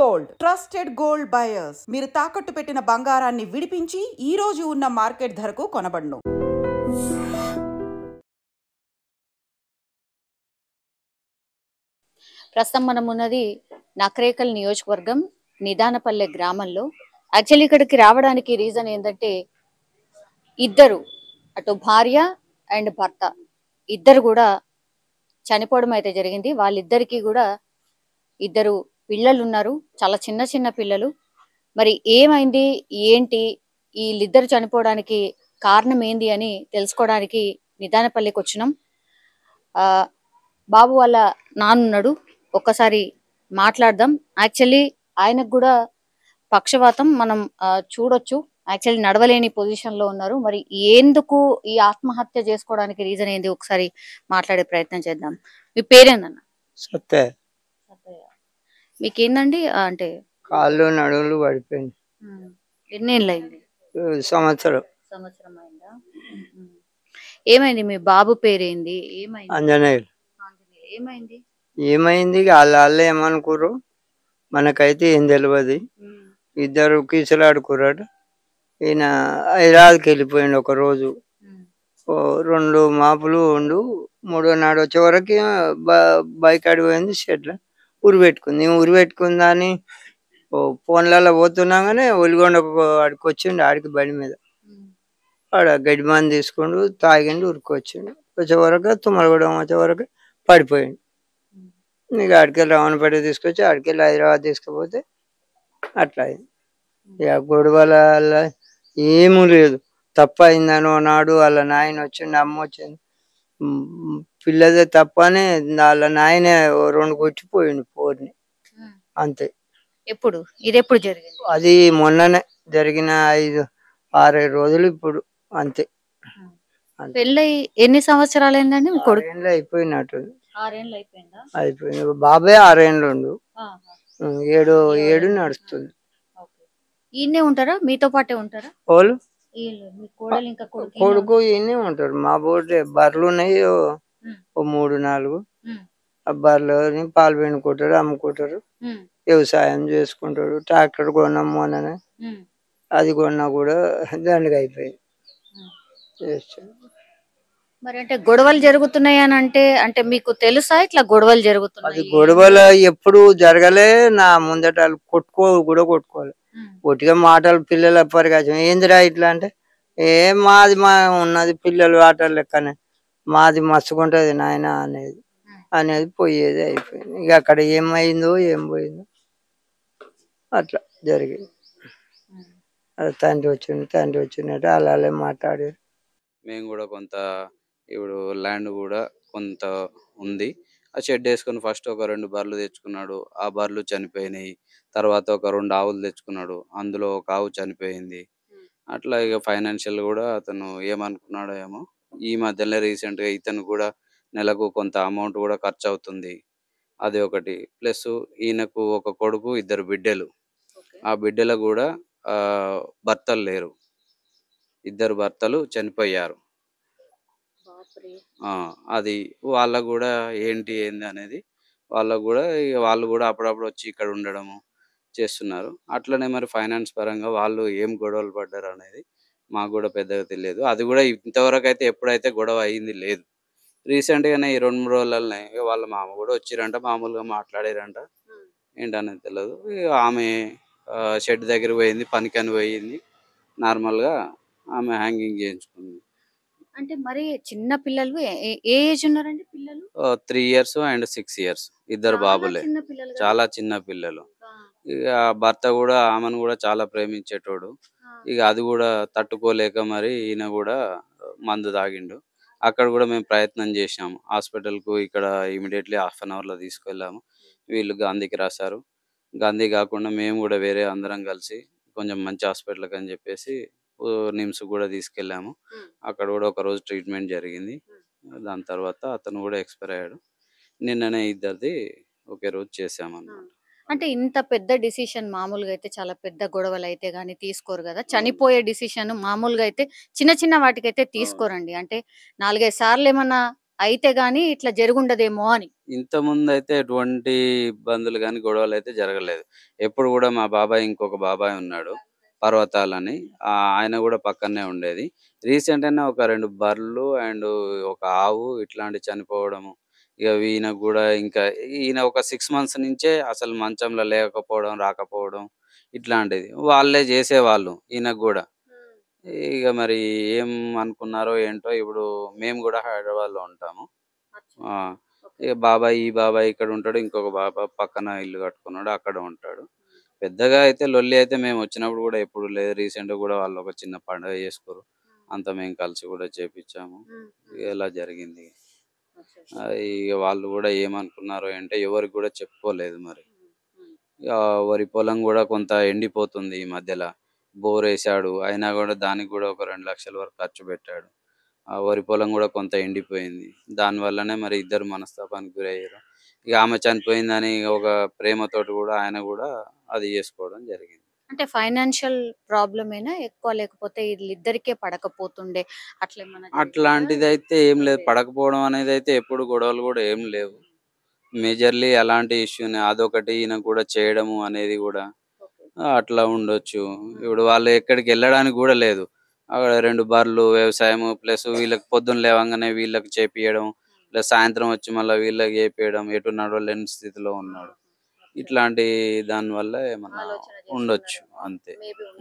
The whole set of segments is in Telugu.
Gold, trusted gold buyers. మీరు తాకట్టు పెట్టిన బంగారాన్ని విడిపించి ఈ రోజు ఉన్న మార్కెట్ ధరకు కొనబడును. ప్రస్తుతం మనం ఉన్నది నకరేకల్ నియోజకవర్గం నిదానపల్లె గ్రామంలో. యాక్చువల్లీ ఇక్కడికి రావడానికి రీజన్ ఏంటంటే ఇద్దరు, అటు భార్య అండ్ భర్త ఇద్దరు కూడా చనిపోవడం అయితే జరిగింది. వాళ్ళిద్దరికి కూడా ఇద్దరు పిల్లలు ఉన్నారు, చాలా చిన్న చిన్న పిల్లలు. మరి ఏమైంది, ఏంటి, వీళ్ళిద్దరు చనిపోవడానికి కారణం ఏంది అని తెలుసుకోవడానికి నిదానపల్లికి వచ్చినాం. బాబు వాళ్ళ నాన్నున్నాడు, ఒక్కసారి మాట్లాడదాం. యాక్చువల్లీ ఆయనకు కూడా పక్షవాతం మనం చూడొచ్చు. యాక్చువల్లీ నడవలేని పొజిషన్ లో ఉన్నారు. మరి ఎందుకు ఈ ఆత్మహత్య చేసుకోవడానికి రీజన్ ఏంది ఒకసారి మాట్లాడే ప్రయత్నం చేద్దాం. మీ పేరేందన్న? సత్తయ్య. మీకేందండి అంటే కాళ్ళు నడువులు పడిపోయింది. ఎన్నేళ్ళు అయింది? సంవత్సరం అయిందా? ఏమైంది? మీ బాబు పేరేంది? ఏమైంది? అంజనేయులు. ఏమైంది? ఏమైంది వాళ్ళు ఏమనుకోరు, మనకైతే ఏం తెలియదు. ఇద్దరు కీసులాడుకున్నాడు. ఈయన హైదరాబాద్కి వెళ్ళిపోయిండు. ఒక రోజు 2 మాపులు ఉండు, 3వ నాడు వచ్చే వరకు బైక్ అడిపోయింది. షెడ్లో ఉరి పెట్టుకుంది. ఉరి పెట్టుకుందని ఫోన్లలో పోతున్నాగానే ఒలిగొండ ఆడికి వచ్చిండు. ఆడికి బండి మీద ఆడ గడ్డి మంది తీసుకుండు, తాగిండు, ఉరికొచ్చిండు. వచ్చే వరకు తుమ్మలగూడెం వచ్చే వరకు పడిపోయిండు. ఇక ఆడికెళ్ళి రావణపేట తీసుకొచ్చి ఆడికెళ్ళి హైదరాబాద్ తీసుకుపోతే అట్లా అయింది. ఇక గొడవల ఏమీ లేదు. తప్ప అయిందని నాడు వాళ్ళ నాయన వచ్చిండు, అమ్మ వచ్చింది. పిల్లదే తప్ప అని వాళ్ళ నాయనే 2 కొట్టిపోయిండు పోర్ని, అంతే. ఎప్పుడు ఇది ఎప్పుడు జరిగింది? అది మొన్ననే జరిగిన 5-6 రోజులు ఇప్పుడు, అంతే. పెళ్ళై ఎన్ని సంవత్సరాలు అయిందండి? 6 ఏళ్ళు అయిపోయినట్టు. 6 ఏళ్ళు అయిపోయిందా? అయిపోయింది. బాబాయ్ 6 ఏళ్ళు ఉండు, 7 నడుస్తుంది. ఈయనే ఉంటారా? మీతో పాటే ఉంటారా? వాళ్ళు కొడుకు కొడుకు ఈయనే ఉంటారు. మా బోర్డు బర్రెలు ఉన్నాయి, 3-4. ఆ బర్రెలు పాలు పిండుకుంటారు, అమ్ముకుంటారు, వ్యవసాయం చేసుకుంటాడు. ట్రాక్టర్ కొన్నాం మొన్ననే, అది కొన్నా కూడా దండగా అయిపోయింది. మరి అంటే గొడవలు జరుగుతున్నాయి అని అంటే మీకు తెలుసా ఇట్లా గొడవలు జరుగుతున్నాయి? అది గొడవలు ఎప్పుడు జరగలే. నా ముందట కొట్టుకోవాలి. ఒట్టిగా మాటలు పిల్లల పరిగాచం ఏందిరా ఇట్లా అంటే, మాది ఉన్నది పిల్లలు ఆటలు లెక్కనే, మాది మస్తుకుంటది నాయన అనేది పోయేది అయిపోయింది. ఇక అక్కడ ఏమైందో ఏం పోయిందో అట్లా జరిగింది. తండ్రి వచ్చినట్టు అలాగే మాట్లాడారు. మేము కూడా కొంత ఇప్పుడు ల్యాండ్ కూడా కొంత ఉంది. ఆ షెడ్ వేసుకుని ఫస్ట్ ఒక 2 బర్రెలు తెచ్చుకున్నాడు. ఆ బర్రెలు చనిపోయినాయి. తర్వాత ఒక 2 ఆవులు తెచ్చుకున్నాడు. అందులో ఒక ఆవు చనిపోయింది. అట్లా ఇక ఫైనాన్షియల్ కూడా అతను ఏమనుకున్నాడో ఏమో. ఈ మధ్యలో రీసెంట్గా ఇతను కూడా నెలకు కొంత అమౌంట్ కూడా ఖర్చు అవుతుంది. అది ఒకటి. ప్లస్ ఈయనకు ఒక కొడుకు, 2 బిడ్డలు. ఆ బిడ్డలకు కూడా భర్తలు లేరు. 2 భర్తలు చనిపోయారు. అది వాళ్ళకు కూడా ఏంటి అనేది వాళ్ళకు కూడా వాళ్ళు కూడా అప్పుడప్పుడు వచ్చి ఇక్కడ ఉండడము చేస్తున్నారు. అట్లనే మరి ఫైనాన్స్ పరంగా వాళ్ళు ఏం గొడవలు పడ్డారు అనేది మాకు కూడా పెద్దగా తెలియదు. అది కూడా ఇంతవరకు అయితే ఎప్పుడైతే గొడవ అయింది లేదు. రీసెంట్గానే ఈ 2-3 రోజులనే వాళ్ళ మామ కూడా వచ్చిరంట, మామూలుగా మాట్లాడారంట. ఏంటనేది తెలియదు. ఆమె షెడ్ దగ్గర పోయింది, పనికని పోయింది. నార్మల్గా ఆమె హ్యాంగింగ్ చేయించుకుంది. అంటే మరి చిన్న పిల్లలు ఏ ఏజ్ ఉన్నారండి పిల్లలు? 3 years and 6 years 2 బాబులే, చాలా చిన్న పిల్లలు. ఇక భర్త కూడా ఆమెను కూడా చాలా ప్రేమించేటోడు. ఇక అది కూడా తట్టుకోలేక మరి ఈయన కూడా మందు తాగిండు. అక్కడ కూడా మేము ప్రయత్నం చేసాము హాస్పిటల్కు. ఇక్కడ ఇమీడియట్లీ 1/2 hourలో తీసుకెళ్ళాము. వీళ్ళు గాంధీకి రాశారు. గాంధీ కాకుండా మేము కూడా వేరే అందరం కలిసి కొంచెం మంచి హాస్పిటల్కి అని చెప్పేసి నిమ్స్ కూడా తీసుకెళ్ళాము. అక్కడ కూడా ఒక రోజు ట్రీట్మెంట్ జరిగింది. దాని తర్వాత అతను కూడా ఎక్స్పైర్ అయ్యాడు. నిన్ననే ఇద్దరిది ఒకే రోజు చేసామన్నమాట. అంటే ఇంత పెద్ద డిసిషన్ మామూలుగా అయితే చాలా పెద్ద గొడవలు అయితే గానీ తీసుకోరు కదా. చనిపోయే డిసిషన్ మామూలుగా అయితే చిన్న చిన్న వాటికైతే తీసుకోరండి. అంటే 4-5 సార్లు ఏమన్నా అయితే గాని ఇట్లా జరుగుండదేమో అని. ఇంత ముందు అయితే ఎటువంటి ఇబ్బందులు కానీ గొడవలు అయితే జరగలేదు. ఎప్పుడు కూడా మా బాబాయ్ ఇంకొక బాబాయ్ ఉన్నాడు పర్వతాలని, ఆయన కూడా పక్కనే ఉండేది. రీసెంట్ అయినా ఒక 2 బర్రెలు అండ్ ఒక ఆవు ఇట్లాంటి చనిపోవడము. ఇక ఈయనకు కూడా ఇంకా ఈయన ఒక 6 మంత్స్ నుంచే అసలు మంచంలో లేకపోవడం, రాకపోవడం ఇట్లాంటిది వాళ్ళే చేసేవాళ్ళు ఈయనకు కూడా. ఇక మరి ఏం అనుకున్నారో ఏంటో, ఇప్పుడు మేము కూడా హైదరాబాద్లో ఉంటాము. ఆ, ఇక బాబాయ్ ఈ బాబాయ్ ఇక్కడ ఉంటాడు, ఇంకొక బాబాయ్ పక్కన ఇల్లు కట్టుకున్నాడు, అక్కడ ఉంటాడు. పెద్దగా అయితే లొల్లి అయితే మేము వచ్చినప్పుడు కూడా ఎప్పుడు లేదు. రీసెంట్ కూడా వాళ్ళు ఒక చిన్న పండుగ చేసుకోరు, అంతా మేము కలిసి కూడా చేపించాము. ఇలా జరిగింది. ఇక వాళ్ళు కూడా ఏమనుకున్నారో అంటే ఎవరికి కూడా చెప్పుకోలేదు. మరి ఇక వరి పొలం కూడా కొంత ఎండిపోతుంది ఈ మధ్యలో. బోర్ వేసాడు, అయినా కూడా దానికి కూడా ఒక 2 లక్షల వరకు ఖర్చు పెట్టాడు. ఆ వరి పొలం కూడా కొంత ఎండిపోయింది. దానివల్లనే మరి ఇద్దరు మనస్తాపానికి గురయ్యారు. ఇక ఆమె చనిపోయిందని ఒక ప్రేమతోటి కూడా ఆయన కూడా అది చేసుకోవడం జరిగింది. అంటే ఫైనాన్షియల్ ప్రాబ్లమేనా ఎక్కువ, లేకపోతే వీళ్ళిద్దరికే పడకపోతుండే అట్లేమన్నా అట్లాంటిది అయితే ఏం లేదు. పడకపోవడం అనేది అయితే ఎప్పుడు గొడవలు కూడా ఏం లేవు. మేజర్లీ అలాంటి ఇష్యూనే అదొకటి, ఈయన కూడా చేయడము అనేది కూడా అట్లా ఉండొచ్చు. ఇప్పుడు వాళ్ళు ఎక్కడికి వెళ్ళడానికి కూడా లేదు. అక్కడ 2 బర్రెలు, వ్యవసాయము ప్లస్ వీళ్ళకి పొద్దున్న లేవంగానే వీళ్ళకి చేపియడం, ప్లస్ సాయంత్రం వచ్చి మళ్ళీ వీళ్ళకి చేపియడం, ఎటు నడవలేని స్థితిలో ఉన్నాడు. ఇట్లాంటి దానివల్ల ఏమన్నా ఉండొచ్చు అంతే.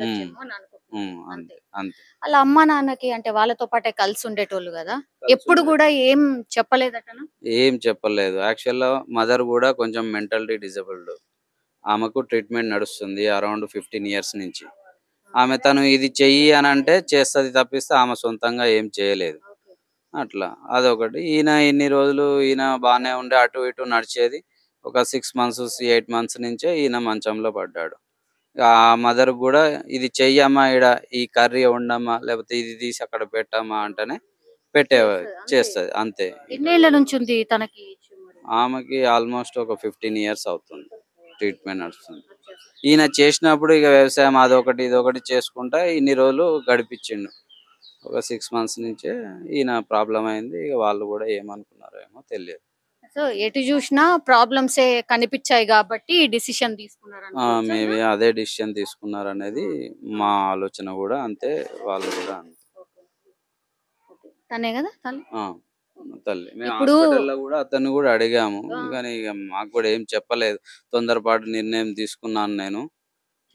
అంతే అంతే. వాళ్ళ అమ్మ నాన్నకి అంటే వాళ్ళతో పాటే కలిసి ఉండేటోళ్ళు కదా, ఎప్పుడు కూడా ఏం చెప్పలేదటనా? ఏం చెప్పలేదు. యాక్చువల్గా మదర్ కూడా కొంచెం మెంటల్లీ డిజబుల్డ్. ఆమెకు ట్రీట్మెంట్ నడుస్తుంది అరౌండ్ 15 ఇయర్స్ నుంచి. ఆమె తను ఇది చెయ్యి అని అంటే చేస్తుంది తప్పిస్తే ఆమె సొంతంగా ఏం చేయలేదు. అట్లా అదొకటి. ఈయన ఇన్ని రోజులు ఈయన బాగానే ఉండే, అటు ఇటు నడిచేది. ఒక 6 మంత్స్ 8 మంత్స్ నుంచే ఈయన మంచంలో పడ్డాడు. ఆ మదర్ కూడా ఇది చెయ్యమ్మా, ఈడ ఈ కర్రీ వండమ్మా, లేకపోతే ఇది తీసి అక్కడ పెట్టమ్మా అంటేనే చేస్తుంది అంతే. ఎన్నేళ్ల నుంచి ఉంది తనకి? ఆమెకి ఆల్మోస్ట్ ఒక 15 ఇయర్స్ అవుతుంది ట్రీట్మెంట్ నడుస్తుంది. ఈయన చేసినప్పుడు ఇక వ్యవసాయం అదొకటి ఇదొకటి చేసుకుంటా ఇన్ని రోజులు గడిపించిండు. ఒక 6 మంత్స్ నుంచే ఈయన ప్రాబ్లం అయింది. ఇక వాళ్ళు కూడా ఏమనుకున్నారో ఏమో తెలియదు. సో ఎటు చూసినా ప్రాబ్లమ్సే కనిపించాయి కాబట్టి డిసిషన్ తీసుకున్నారు. మేబీ అదే డిసిషన్ తీసుకున్నారు అనేది మా ఆలోచన కూడా. అంతే, వాళ్ళు కూడా అంతే. తనే కదా తల్లి. మేము హాస్పిటల్లో కూడా అతన్ని కూడా అడిగాము, కానీ ఇక మాకు కూడా ఏం చెప్పలేదు. తొందరపాటు నిర్ణయం తీసుకున్నాను నేను,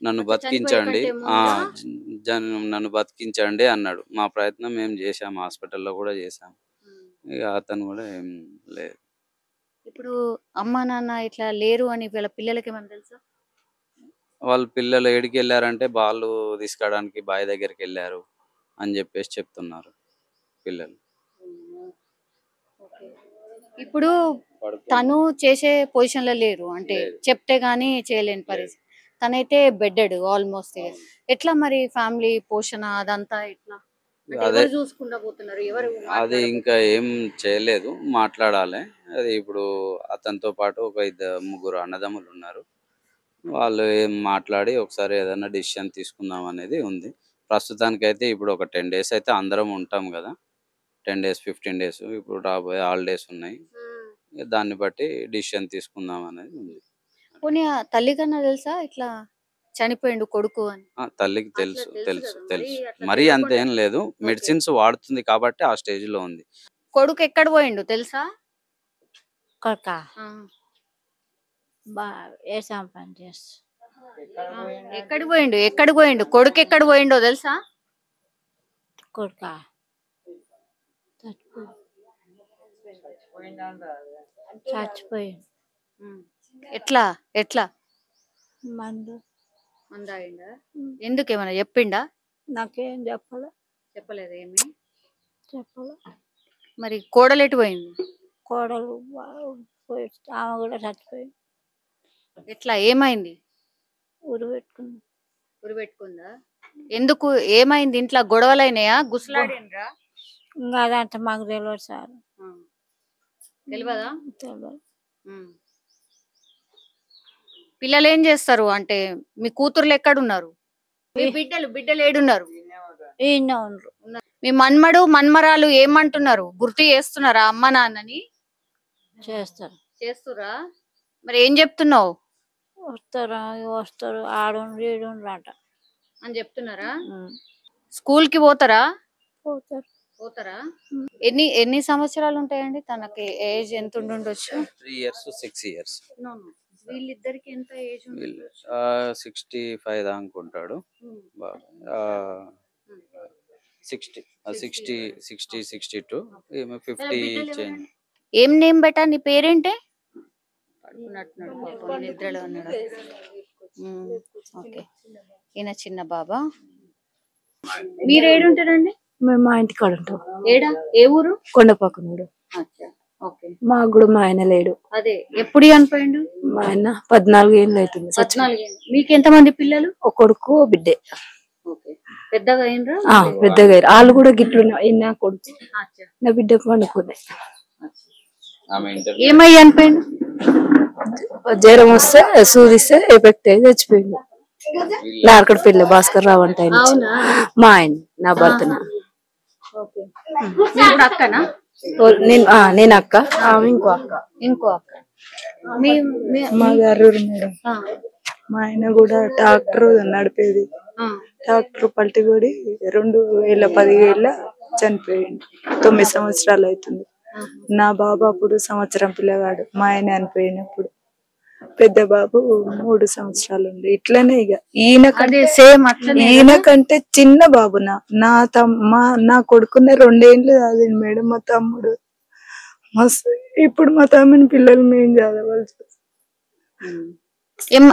నన్ను బతికించండి, నన్ను బతికించండి అన్నాడు. మా ప్రయత్నం మేము చేసాము, హాస్పిటల్లో కూడా చేసాము. ఇక అతను కూడా ఏం లేదు. ఇప్పుడు అమ్మా నాన్న ఇట్లా లేరు అని వీళ్ళ పిల్లలకి ఏమన్నా తెలుసా? వాళ్ళ పిల్లలు ఏడికి వెళ్ళారంటే బాలు తీసుకురావడానికి బావి దగ్గరికి వెళ్ళారు అని చెప్పేసి చెప్తున్నారు పిల్లలు. ఇప్పుడు తను చేసే పొజిషన్ లో లేరు, అంటే చెప్తే గానీ చేయలేని పరిస్థితి. తనైతే బెడ్డెడ్ ఆల్మోస్ట్. ఎట్లా మరి ఫ్యామిలీ పోషణ అదంతా ఎట్లా చూసుకుంటా పోతున్నారు? ఎవరు అది ఇంకా ఏం చేయలేదు, మాట్లాడాలి. అది ఇప్పుడు అతనితో పాటు ఒక 2-3 అన్నదమ్ములు ఉన్నారు. వాళ్ళు ఏం మాట్లాడి ఒకసారి ఏదైనా డిసిషన్ తీసుకుందాం అనేది ఉంది. ప్రస్తుతానికైతే ఇప్పుడు ఒక 10 days అయితే అందరం ఉంటాం కదా, 10 days 15 days ఇప్పుడు రాబోయే హాలిడేస్ ఉన్నాయి. దాన్ని బట్టి డిసిషన్ తీసుకుందాం అనేది ఉంది. పోనీ తల్లి కన్నా తెలుసా ఇట్లా చనిపోయిండు కొడుకు అని? తల్లికి తెలుసు తెలుసు తెలుసు. మరీ అంతేం లేదు, మెడిసిన్స్ వాడుతుంది కాబట్టి ఆ స్టేజ్ లో ఉంది. కొడుకు ఎక్కడ పోయిండు తెలుసా? కొడుక పని చేస్తా. ఎక్కడ పోయిండు కొడుకు? ఎక్కడ పోయిండో తెలుసా? కొడుక చచ్చిపోయిండు. ఎట్లా ఎట్లా? మందు మందాయిండా? ఎందుకు ఏమన్నా చెప్పిండా? నాకేం చెప్పలేదు. ఏమి చెప్పలే. మరి కోడలు ఎటు పోయింది? కోడలు ఆమె కూడా చచ్చిపోయింది. ఎట్లా ఏమైంది? ఉరి పెట్టుకుందా? ఎందుకు ఏమైంది? ఇంట్లో గొడవలైనాయా? గుసలాడినరా? ఇంకా అదంటే మాకు తెలియదు సార్. తెలియదా? తెలియదు. పిల్లలు ఏం చేస్తారు? అంటే మీ కూతుర్లు ఎక్కడున్నారు? మీ బిడ్డలు ఏడున్నారు? ఈయన ఉండరు. మీ మన్మడు మన్మరాలు ఏమంటున్నారు? గుర్తు చేస్తున్నారా అమ్మ నాన్నని? చేస్తారు. చేస్తురా? మరి ఏం చెప్తున్నావు వస్తారు ఆడుండ్రు ఈడుండ్రు అంట అని చెప్తున్నారా? స్కూల్ కి పోతారా? పోతారు. ఎన్ని సంవత్సరాలు ఉంటాయండి? తనకి ఏజ్ ఎంత ఉండొచ్చు? 3 years 6 years. వీళ్ళిద్దరికి ఎంత ఏజ్? 65 దాకా అనుకుంటాడు. 62 50 చేంజ్. ఏం నేమ్ బెటా? నీ పేరేంటే? నిద్రలో ఉన్నాడు. ఓకే, ఈయన చిన్న బాబా. మీరు ఏడుంటారండి? మేము మా ఇంటి కాడ ఉంటాం. ఏడా? ఏ ఊరు? కొండపక్కనుడు. మాకు కూడా మా ఆయన లేడు. అదే ఎప్పుడు చనిపోయిండు? మా ఆయన 14 ఏళ్ళు అవుతుంది. 14 ఏళ్ళు. మీకు ఎంత మంది పిల్లలు? ఒక కొడుకు బిడ్డే. పెద్దగా అయినరా? పెద్దగా వాళ్ళు కూడా గిట్లు. నా కొడుకు నా బిడ్డ పండుకుంది. ఏమై చనిపోయిండు? జ్వరం వస్తే సూదిస్తే ఎఫెక్ట్ అయ్యి చచ్చిపోయింది. నార్కడ పెళ్ళి భాస్కర్ రావు అంటే మా ఆయన, నా భర్తన. నేను అక్క, ఇంకో అక్క. మా గారు మేడం. మా ఆయన కూడా ట్రాక్టర్ నడిపేది. ట్రాక్టర్ పల్టిగొడి 2017 చనిపోయింది. 9 సంవత్సరాలు అవుతుంది. నా బాబు అప్పుడు సంవత్సరం పిల్లగాడు మా ఆయన చనిపోయినప్పుడు. పెద్ద బాబు 3 సంవత్సరాలు ఉంది. ఇట్లనే ఇక ఈయనకంటే చిన్న బాబు నా కొడుకునే 2 ఏళ్ళు చదివింది మేడం. మా తమ్ముడు ఇప్పుడు మా తమ్ముని పిల్లలు మేము చదవాల్సి.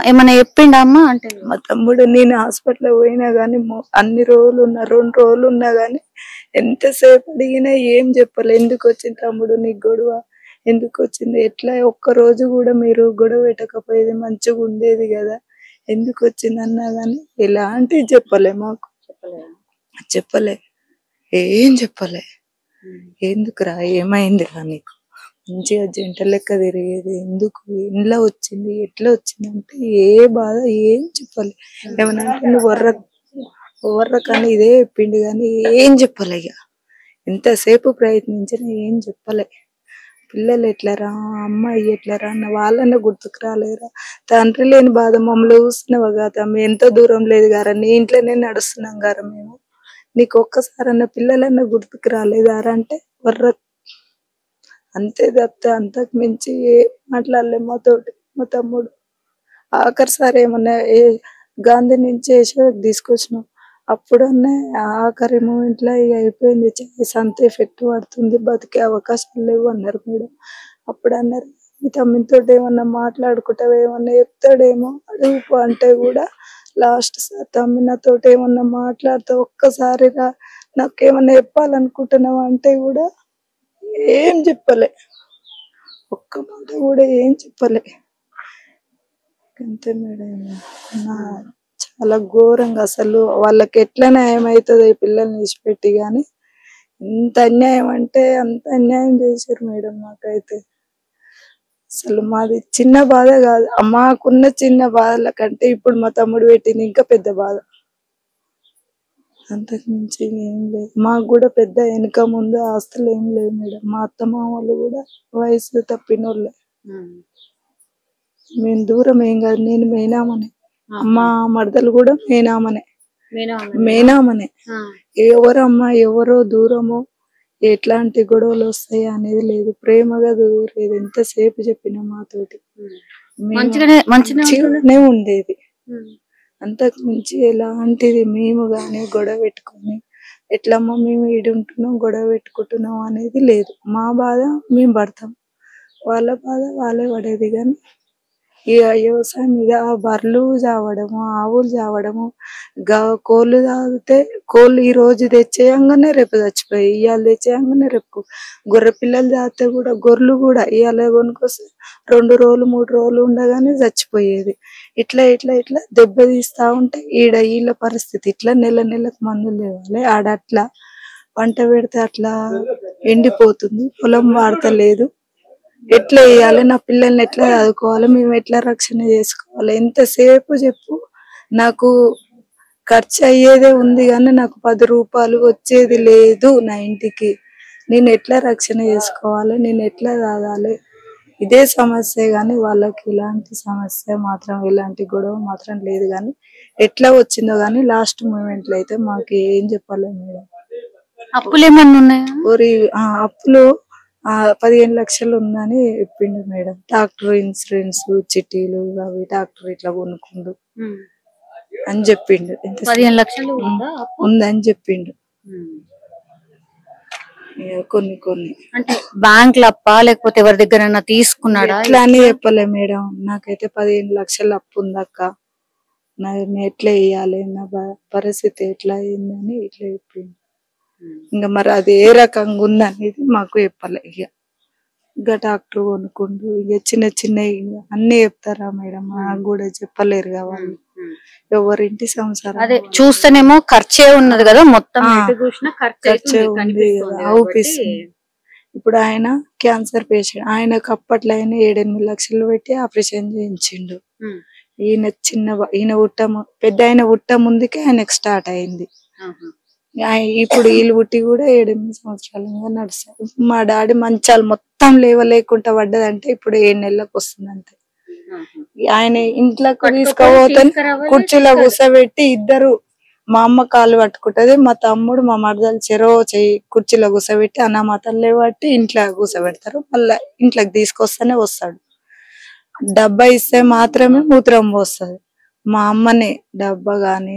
ఏమన్నా చెప్పిండా అమ్మ? అంటే మా తమ్ముడు నేను హాస్పిటల్ పోయినా గానీ అన్ని రోజులు ఉన్నా, 2 రోజులు ఉన్నా గానీ ఎంతసేపు అడిగినా ఏం చెప్పాలి. ఎందుకు వచ్చింది తమ్ముడు నీకు గొడవ, ఎందుకు వచ్చింది, ఎట్లా ఒక్క రోజు కూడా మీరు గొడవ పెట్టకపోయేది మంచిగా ఉండేది కదా, ఎందుకు వచ్చింది అన్నా గానీ ఎలాంటివి చెప్పలే. మాకు చెప్పలే, ఏం చెప్పలే. ఎందుకురా, ఏమైందిరా నీకు, మంచిగా జంట లెక్క తిరిగేది, ఎందుకు ఇంట్లో వచ్చింది, ఎట్లా వచ్చింది అంటే ఏ బాధ ఏం చెప్పలే. ఏమన్నా నువ్వు వర్ర కానీ ఇదే చెప్పిండు కానీ ఏం చెప్పలే. ఇక ఎంతసేపు ప్రయత్నించినా ఏం చెప్పలే. పిల్లలు ఎట్లరా, అమ్మాయి ఎట్లరా అన్న వాళ్ళన్న గుర్తుకు రాలేరా. తండ్రి లేని బాధ మమ్మల్ని చూస్తున్నావా కదా, మేము ఎంతో దూరం లేదు గారా, నీ ఇంట్లోనే నడుస్తున్నాం గారా మేము, నీకు ఒక్కసారన్న పిల్లలన్న గుర్తుకు రాలేదారా అంటే వర్ర. అంతే తప్పితే అంతకు మించి ఏం మాట్లాడలే మాతోటి. మా తమ్ముడు ఆఖరిసారి ఏమన్నా గాంధీ నుంచి యశోదకి తీసుకొచ్చినాం, అప్పుడన్నా ఆఖరి మూమెంట్ లో ఇక అయిపోయింది, అంత ఎఫెక్ట్ పడుతుంది, బతికే అవకాశాలు లేవు అన్నారు మేడం. అప్పుడు అన్నారు మీ తమ్మితో ఏమన్నా మాట్లాడుకుంటావు, ఏమన్నా చెప్తాడేమో అడుగు అంటే కూడా లాస్ట్ సార్ తమ్మి నాతో ఏమన్నా మాట్లాడితే ఒక్కసారి నాకేమన్నా చెప్పాలనుకుంటున్నావు అంటే కూడా ఏం చెప్పలే, ఒక్క మాట కూడా ఏం చెప్పలే. అంతే మేడం. చాలా ఘోరంగా అసలు వాళ్ళకి ఎట్లా న్యాయం అవుతుంది ఈ పిల్లల్ని విడిచిపెట్టి, కానీ ఎంత అన్యాయం అంటే అంత అన్యాయం చేశారు మేడం. మాకైతే అసలు మాది చిన్న బాధ కాదు, మాకున్న చిన్న బాధల కంటే ఇప్పుడు మా తమ్ముడు పెట్టింది ఇంకా పెద్ద బాధ. అంతకు మించి ఏం లేదు. మాకు కూడా పెద్ద వెనుక ముందు ఆస్తులు ఏం లేదు మేడం. మా అత్తమ్మ వాళ్ళు కూడా వయసు తప్పిన వాళ్ళే. మేము దూరం ఏం కాదు, నేను మేనామనే, మా మరదలు కూడా మేనామనే. ఎవరమ్మా ఎవరో దూరమో ఎట్లాంటి గొడవలు వస్తాయి అనేది లేదు, ప్రేమగా దూరేది. ఎంతసేపు చెప్పినా మాతోటి మంచిగానే ఉండేది. అంతకు మించి ఎలాంటిది మేము గాని గొడవ పెట్టుకొని ఎట్లమ్మా మేము ఈడు ఉంటున్నాం గొడవ పెట్టుకుంటున్నాం అనేది లేదు. మా బాధ మేము పడతాం, వాళ్ళ బాధ వాళ్ళే పడేది. కానీ ఇక వ్యవసాయం మీద బర్రెలు చావడము, ఆవులు చావడము, కోళ్ళు తాగితే కోళ్ళు ఈ రోజు తెచ్చేయంగానే రేపు చచ్చిపోయి, ఇవాళ తెచ్చేయంగానే రేపు గొర్రె పిల్లలు తాగితే కూడా గొర్రెలు కూడా ఇవాళ కొనుక్కొస్తే 2 రోజులు 3 రోజులు ఉండగానే చచ్చిపోయేది. ఇట్లా ఇట్లా ఇట్లా దెబ్బ తీస్తా ఉంటే వీళ్ళ పరిస్థితి ఇట్లా నెలకు మందులు తేవాలి, ఆడ అట్లా పంట పెడితే అట్లా ఎండిపోతుంది, పొలం వాడతలేదు, ఎట్లా వేయాలి, నా పిల్లల్ని ఎట్లా చదువుకోవాలి, మేము ఎట్లా రక్షణ చేసుకోవాలి, ఎంతసేపు చెప్పు. నాకు ఖర్చు అయ్యేదే ఉంది కానీ నాకు 10 రూపాయలు వచ్చేది లేదు నా ఇంటికి. నేను ఎట్లా రక్షణ చేసుకోవాలి, నేను ఎట్లా తాగాలి, ఇదే సమస్య. కానీ వాళ్ళకి ఇలాంటి సమస్య మాత్రం, ఇలాంటి గొడవ మాత్రం లేదు. కానీ ఎట్లా వచ్చిందో కానీ లాస్ట్ మూమెంట్ లో అయితే మాకు ఏం చెప్పాలి మేడం. అప్పులు ఏమన్నా ఉన్నాయా? అప్పులు 15 లక్షలు ఉందని చెప్పిండు మేడం. డాక్టర్ ఇన్సూరెన్స్ చిట్టీలు అవి డాక్టర్ ఇట్లా కొనుక్కుండు అని చెప్పిండు. 15 లక్షలు ఉందని చెప్పిండు. కొన్ని కొన్ని అంటే బ్యాంక్ అప్ప లేకపోతే ఎవరి దగ్గర తీసుకున్నాడా? ఎట్లా అని చెప్పలే మేడం. నాకైతే 15 లక్షలు అప్పు ఉందక్క, నేను ఎట్లా వేయాలి, నా పరిస్థితి ఎట్లా అయిందని ఇట్లా చెప్పిండు. ఇంకా మరి అది ఏ రకంగా ఉందనేది మాకు చెప్పలే. ఇక డాక్టర్ కొనుక్కుండు, ఇక చిన్న చిన్న అన్ని చెప్తారా మేడం, నాకు కూడా చెప్పలేరు వాళ్ళు. ఎవరింటి సంసారం అదే చూస్తేనేమో ఖర్చే ఉన్నది కదా, మొత్తం ఖర్చే ఉంది కదా అవుపిస్తుంది. ఇప్పుడు ఆయన క్యాన్సర్ పేషెంట్, ఆయనకు అప్పట్లో ఆయన 7-8 లక్షలు పెట్టి ఆపరేషన్ చేయించిండు. ఈయన పెద్ద ఆయన పుట్ట ముందుకే ఆయనకు స్టార్ట్ అయింది. ఇప్పుడు వీళ్ళు పుట్టి కూడా 7-8 సంవత్సరాలుగా నడుస్తారు. మా డాడీ మంచాలు మొత్తం లేవలేకుండా పడ్డదంటే ఇప్పుడు 7 నెలలకు వస్తుంది అంతే. ఆయన ఇంట్లోకి తీసుకుపోతే కుర్చీలో కూర్చోబెట్టి ఇద్దరు, మా అమ్మ కాళ్ళు పట్టుకుంటది, మా తమ్ముడు మా మరదలు చెరో చెయ్యి కుర్చీలో కూర్చోబెట్టి అన్నమాతలు లేవట్టి ఇంట్లో కూర్చోబెడతారు. మళ్ళా ఇంట్లోకి తీసుకొస్తేనే వస్తాడు. డబ్బా ఇస్తే మాత్రమే మూత్రం పోస్తుంది. మా అమ్మనే డబ్బా గాని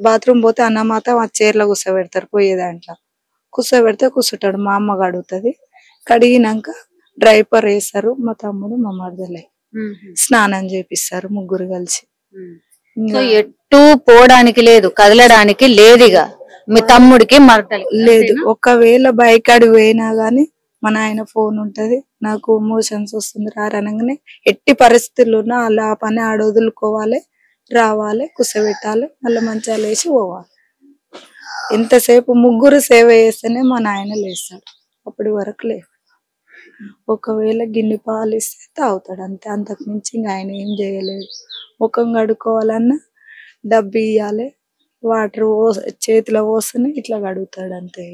బాత్రూమ్ పోతే అన్నమాత ఆ చీరలో కూర్చోబెడతారు. పోయే దాంట్లో కూర్చోబెడితే కూర్చుంటాడు. మా అమ్మ కడుగుతుంది. కడిగినాక డ్రైపర్ వేస్తారు. మా తమ్ముడు మా మరదలే స్నానం చేపిస్తారు, ముగ్గురు కలిసి. ఎటు పోవడానికి లేదు, కదలడానికి లేదుగా మీ తమ్ముడికి మరదలికి లేదు. ఒకవేళ బైక్ అడి పోయినా గానీ మా నాయన ఫోన్ ఉంటది, నాకు మోషన్స్ వస్తుంది రారనగానే ఎట్టి పరిస్థితుల్లో అలా ఆ పని ఆడ వదులుకోవాలి, రావాలి, కూర్చోబెట్టాలి, మళ్ళీ మంచాలు వేసి పోవాలి. ఎంతసేపు ముగ్గురు సేవ చేస్తేనే మా నాయన లేస్తాడు. అప్పటి వరకు లేదు. ఒకవేళ గిన్నె పాలు ఇస్తే తాగుతాడు అంతే, అంతకు మించి ఇంకా ఆయన ఏం చేయలేడు. ముఖం కడుక్కోవాలన్నా డబ్బు ఇయ్యాలి, వాటర్ చేతిలో పోస్తేనే ఇట్లా కడుగుతాడు అంతే.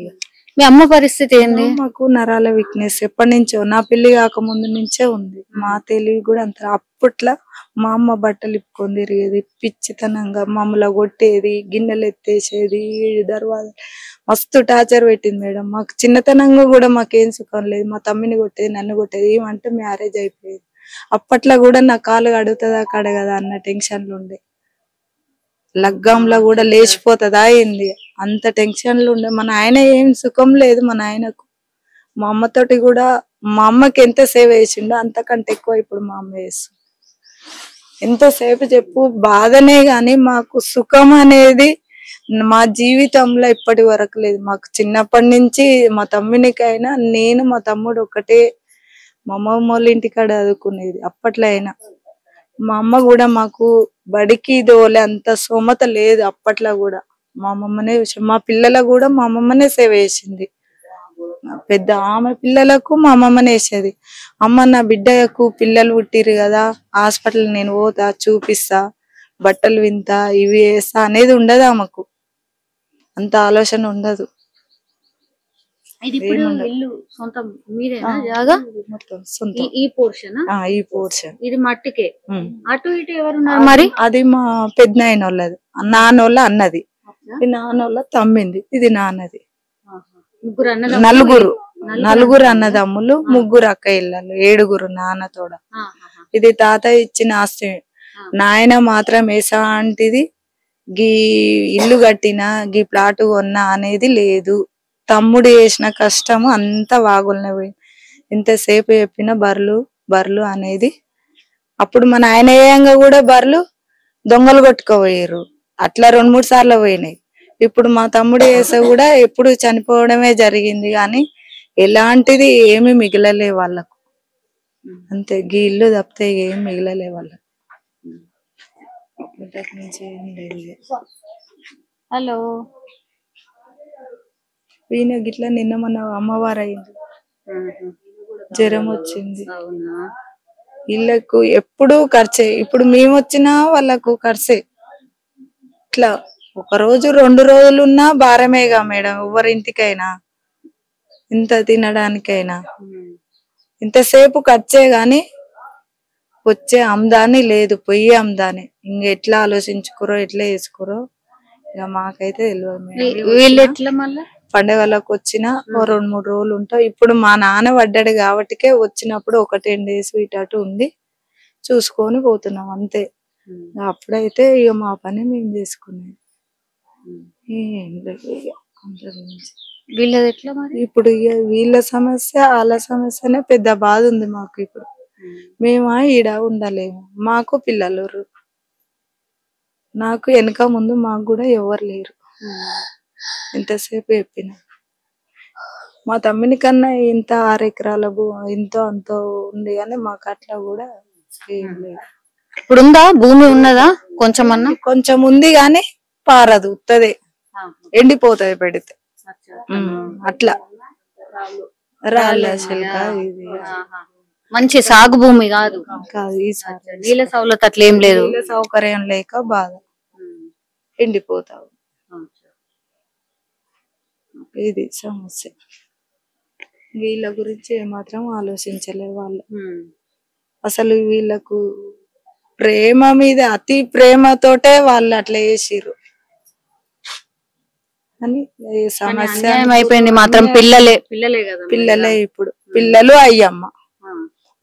మీ అమ్మ పరిస్థితి ఏంది? మాకు నరాల వీక్నెస్ ఎప్పటి నుంచో, నా పెళ్లి కాకముందు నుంచే ఉంది. మా తెలివి కూడా అంత. అప్పట్లో మా అమ్మ బట్టలు ఇప్పుకొని తిరిగేది, పిచ్చితనంగా మమ్మల్ని కొట్టేది, గిన్నెలు ఎత్తేసేది, దర్వాజా మస్తు టార్చర్ పెట్టింది మేడం. మాకు చిన్నతనంగా కూడా మాకేం సుఖం లేదు. మా తమ్మిని కొట్టేది, నన్ను కొట్టేది. ఏమంటే మ్యారేజ్ అయిపోయేది. అప్పట్లో కూడా నా కాలు కడుగుతుందా కడగదా అన్న టెన్షన్లు ఉండే. లగ్గంలో కూడా లేచిపోతుందా ఏంది అంత టెన్షన్లు ఉండే. మా నాయన ఏం సుఖం లేదు మా నాయనకు. మా అమ్మతోటి కూడా, మా అమ్మకి ఎంత సేవ చేసిండో అంతకంటే ఎక్కువ ఇప్పుడు మా అమ్మ చేస్తుంది. ఎంతసేపు చెప్పు బాధనే గాని మాకు సుఖం అనేది మా జీవితంలో ఇప్పటి వరకు లేదు. మాకు చిన్నప్పటి నుంచి మా తమ్మునికైనా నేను మా తమ్ముడు ఒకటే మా అమ్మమ్మ వాళ్ళ ఇంటికాడ చదువుకునేది. అప్పట్లో అయినా మా అమ్మ కూడా మాకు బడికి దోలే అంత స్తోమత లేదు. అప్పట్లో కూడా మా అమ్మమ్మనే, మా పిల్లలకు కూడా మా అమ్మమ్మనే సేవ చేసింది. పెద్ద ఆమె పిల్లలకు మా అమ్మమ్మనే వేసేది. అమ్మ నా బిడ్డకు పిల్లలు పుట్టిరు కదా, హాస్పిటల్ నేను పోతా, చూపిస్తా, బట్టలు వింతా, ఇవి వేస్తా అనేది ఉండదు ఆమెకు. అంత ఆలోచన ఉండదు. ఈ పోర్షన్ ఇది మట్టికే. అటు ఇటు ఎవరున్నారు మరి? అది మా పెద్దనాయన వాళ్ళది, నాన్నోళ్ళ అన్నది, నాన్నోళ్ళ తమ్మింది, ఇది నాన్నది. నలుగురు అన్నదమ్ములు, ముగ్గురు అక్క ఇళ్ళలు, 7 నాన్న తోడ. ఇది తాత ఇచ్చిన ఆస్తి. నాయన మాత్రం ఏసాంటిది గీ ఇల్లు కట్టినా గీ ప్లాట్ కొన్నా అనేది లేదు. తమ్ముడు చేసిన కష్టము అంతా వాగులనే పోయి. ఎంతసేపు చెప్పిన బర్లు అనేది. అప్పుడు మన ఆయన ఏయంగా కూడా బర్లు దొంగలు కొట్టుకోపోయారు. అట్లా 2-3 సార్లు పోయినాయి. ఇప్పుడు మా తమ్ముడు వేస కూడా ఎప్పుడు చనిపోవడమే జరిగింది కానీ ఎలాంటిది ఏమి మిగలలే వాళ్ళకు. అంతే, గీ ఇల్లు తప్పితే ఏం మిగలలే వాళ్ళకు. హలో, ఈయన గిట్లా నిన్న మన అమ్మవారు అయింది, జ్వరం వచ్చింది. ఇళ్ళకు ఎప్పుడు ఖర్చే. ఇప్పుడు మేము వచ్చినా వాళ్ళకు ఖర్చే. ఇట్లా ఒక రోజు 2 రోజులున్నా భారమేగా మేడం ఎవరింటికైనా, ఇంత తినడానికైనా ఇంతసేపు ఖర్చే గాని వచ్చే ఆమ్దాని లేదు, పొయ్యి ఆమ్దాని. ఇంక ఎట్లా ఆలోచించుకోరో ఎట్లా వేసుకోరో ఇక మాకైతే తెలియదు మేడం. వీళ్ళు ఎట్లా మళ్ళా పండగలకు వచ్చిన ఓ 2-3 రోజులు ఉంటాం. ఇప్పుడు మా నాన్న పడ్డాడు కాబట్టికే వచ్చినప్పుడు ఒక 10 days ఇటు అటు ఉండి చూసుకొని పోతున్నాం అంతే. అప్పుడైతే ఇక మా పని మేము చేసుకునేది. ఏం లేదు ఇక అంతకుమించి. వీళ్ళది ఎట్లా మరి? ఇప్పుడు ఇక వీళ్ళ సమస్య వాళ్ళ సమస్యనే పెద్ద బాధ ఉంది మాకు. ఇప్పుడు మేమా ఈడ ఉండలేము, మాకు పిల్లలు, నాకు వెనక ముందు మాకు కూడా ఎవరు లేరు. ఎంతసేపు చెప్పిన మా తమ్ముని కన్నా ఇంత 6 ఎకరాల ఇంతో అంతో ఉంది కానీ మాకు అట్లా కూడా ఏం లేదు. ఇప్పుడు ఉందా భూమి ఉన్నదా కొంచెం అన్నా? కొంచెం ఉంది గాని పారదు, ఉత్తదే ఎండిపోతుంది పెడితే. అట్లా రాళ్ళ శిల్క ఇది మంచి సాగు భూమి కాదు. కాదు ఈసారి నీళ్ళ సౌలత అట్లా ఏం లేదు, నీళ్ళ సౌకర్యం లేక బాధ ఎండిపోతావు. ఇది సమస్య. వీళ్ళ గురించి ఏమాత్రం ఆలోచించలే వాళ్ళు. అసలు వీళ్ళకు ప్రేమ మీద అతి ప్రేమతోటే వాళ్ళు అట్లా చేసిర్రు అని సమస్య అయిపోయింది. మాత్రం పిల్లలే కదా, పిల్లలే. ఇప్పుడు పిల్లలు అయ్యమ్మ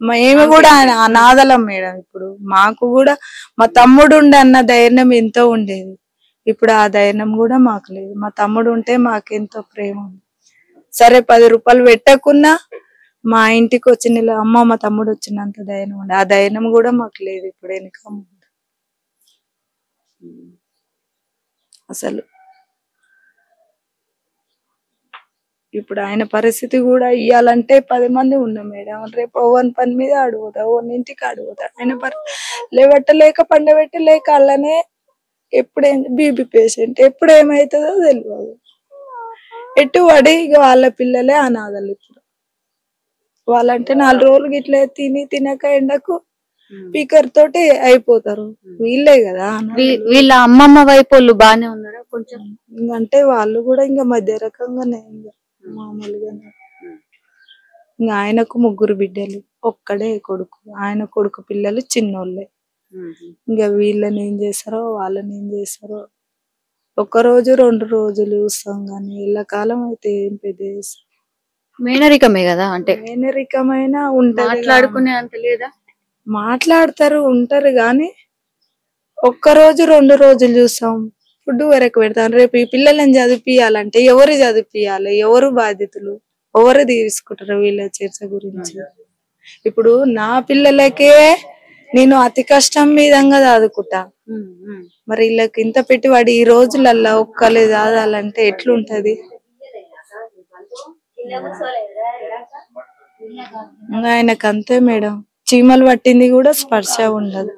మేము కూడా అనాథలం మేడం. ఇప్పుడు మాకు కూడా మా తమ్ముడు ఉండే అన్న ధైర్యం ఎంతో ఉండేది. ఇప్పుడు ఆ ధైర్యం కూడా మాకు లేదు. మా తమ్ముడు ఉంటే మాకెంతో ప్రేమ ఉంది. సరే 10 రూపాయలు పెట్టకున్నా మా ఇంటికి వచ్చిన అమ్మ మా తమ్ముడు వచ్చినంత ధైర్యం ఉండే. ఆ ధైర్యం కూడా మాకు లేదు ఇప్పుడు వెనుక అసలు. ఇప్పుడు ఆయన పరిస్థితి కూడా ఇయ్యాలంటే 10 మంది ఉన్నాం మేడం. రేపు ఓవన్ పని మీద అడుగుతా, ఓవన్ ఇంటికి అడుగుతా. ఆయన లేవట్టలేక పండబెట్టలేక అలానే ఎప్పుడేం బీపీ పేషెంట్ ఎప్పుడు ఏమైతుందో తెలియదు. ఎటు పడి ఇక వాళ్ళ పిల్లలే అనాథలు. ఇప్పుడు వాళ్ళంటే 4 రోజులు ఇట్లా తినక ఎండకు స్పీకర్ తోటి అయిపోతారు. వీళ్ళే కదా. వీళ్ళ అమ్మమ్మ వైపు వాళ్ళు బానే ఉన్నారా కొంచెం? అంటే వాళ్ళు కూడా ఇంకా మధ్య రకంగానే ఇంకా మామూలుగానే. ఇంకా ఆయనకు 3 బిడ్డలు, ఒక్కడే కొడుకు. ఆయన కొడుకు పిల్లలు చిన్నోళ్ళే. ఇంకా వీళ్ళని ఏం చేస్తారో వాళ్ళని ఏం చేస్తారో. 1 రోజు 2 రోజులు చూస్తాం కానీ ఇళ్ళ కాలం అయితే ఏం పెద్ద చేస్తాం. మేనరికమే కదా, అంటే మేనరికమైన ఉంటది, మాట్లాడుకునే అంత లేదా? మాట్లాడతారు ఉంటారు గాని 1 రోజు 2 రోజులు చూస్తాం. ఫుడ్ వరకు పెడతాను. రేపు ఈ పిల్లలని చదివిపియాలంటే ఎవరు చదివిపియాలి, ఎవరు బాధ్యతలు, ఎవరు తీసుకుంటారు వీళ్ళ చర్చ గురించి. ఇప్పుడు నా పిల్లలకే నేను అతి కష్టం మీదంగా చదువుకుంటా. మరి వీళ్ళకి ఇంత పెట్టుబడి ఈ రోజులల్లా ఒక్కలే చదవాలంటే ఎట్లుంటది? ఆయనకు అంతే మేడం. చీమలు పట్టింది కూడా స్పర్శ ఉండదు.